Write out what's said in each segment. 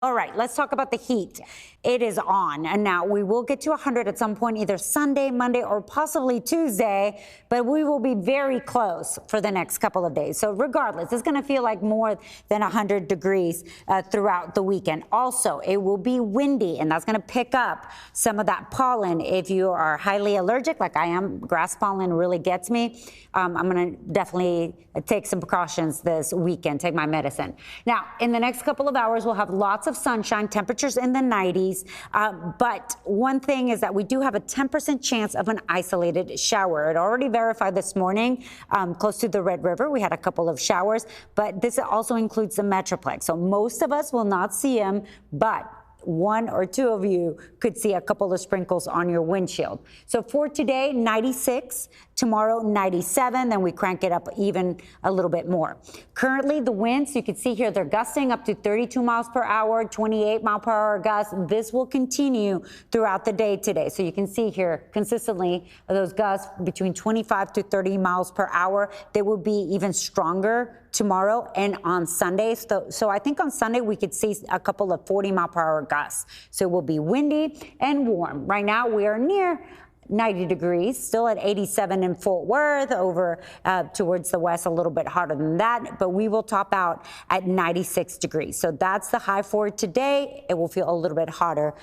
All right, let's talk about the heat. It is on, and now we will get to 100 at some point, either Sunday, Monday, or possibly Tuesday, but we will be very close for the next couple of days. So regardless, it's going to feel like more than 100 degrees throughout the weekend. Also, it will be windy, and that's going to pick up some of that pollen. If you are highly allergic, like I am, grass pollen really gets me. I'm going to definitely take some precautions this weekend, take my medicine. Now, in the next couple of hours, we'll have lots of sunshine, temperatures in the 90s. But one thing is that we do have a 10% chance of an isolated shower. It already verified this morning close to the Red River. We had a couple of showers, but this also includes the Metroplex. So most of us will not see them, but one or two of you could see a couple of sprinkles on your windshield. So for today, 96, tomorrow 97, then we crank it up even a little bit more. Currently, the winds, you can see here, they're gusting up to 32 miles per hour, 28 mile per hour gusts. This will continue throughout the day today. So you can see here consistently those gusts between 25 to 30 miles per hour. They will be even stronger tomorrow and on Sunday. So I think on Sunday we could see a couple of 40 mile per hour gusts. So it will be windy and warm. Right now we are near 90 degrees, still at 87 in Fort Worth, over towards the west, a little bit hotter than that, but we will top out at 96 degrees. So that's the high for today. It will feel a little bit hotter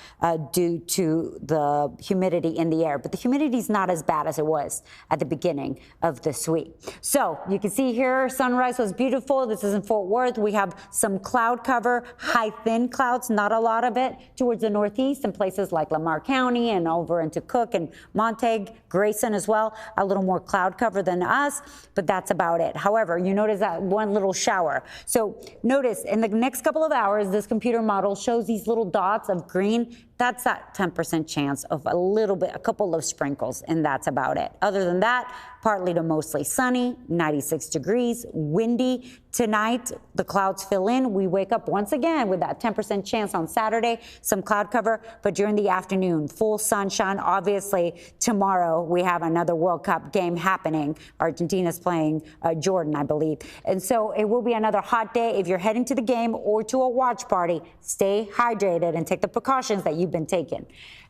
due to the humidity in the air, but the humidity is not as bad as it was at the beginning of this week. So you can see here, sunrise was beautiful. This is in Fort Worth. We have some cloud cover, high thin clouds, not a lot of it, towards the northeast in places like Lamar County and over into Cook and Montague, Grayson as well, a little more cloud cover than us, but that's about it. However, you notice that one little shower. So notice in the next couple of hours, this computer model shows these little dots of green. That's that 10% chance of a little bit, a couple of sprinkles, and that's about it. Other than that, partly to mostly sunny, 96 degrees, windy. Tonight, the clouds fill in. We wake up once again with that 10% chance on Saturday, some cloud cover, but during the afternoon, full sunshine. Obviously, tomorrow we have another World Cup game happening. Argentina's playing Jordan, I believe. And so it will be another hot day. If you're heading to the game or to a watch party, stay hydrated and take the precautions that you've been taking.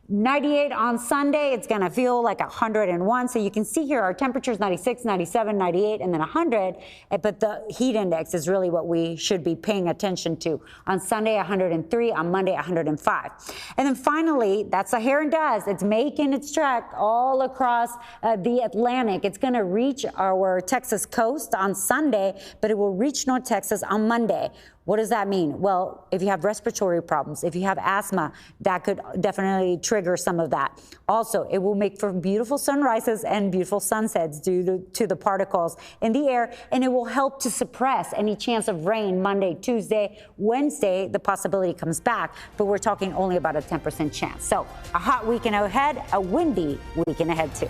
98 on Sunday, it's going to feel like 101. So you can see here our temperatures 96, 97, 98, and then 100. But the heat index is really what we should be paying attention to. On Sunday, 103. On Monday, 105. And then finally, that Saharan dust, it's making its trek all across the Atlantic. It's going to reach our Texas coast on Sunday, but it will reach North Texas on Monday. What does that mean? Well, if you have respiratory problems, if you have asthma, that could definitely trigger some of that. Also, it will make for beautiful sunrises and beautiful sunsets due to the particles in the air, and it will help to suppress any chance of rain Monday, Tuesday, Wednesday. The possibility comes back, but we're talking only about a 10% chance. So a hot weekend ahead, a windy weekend ahead too.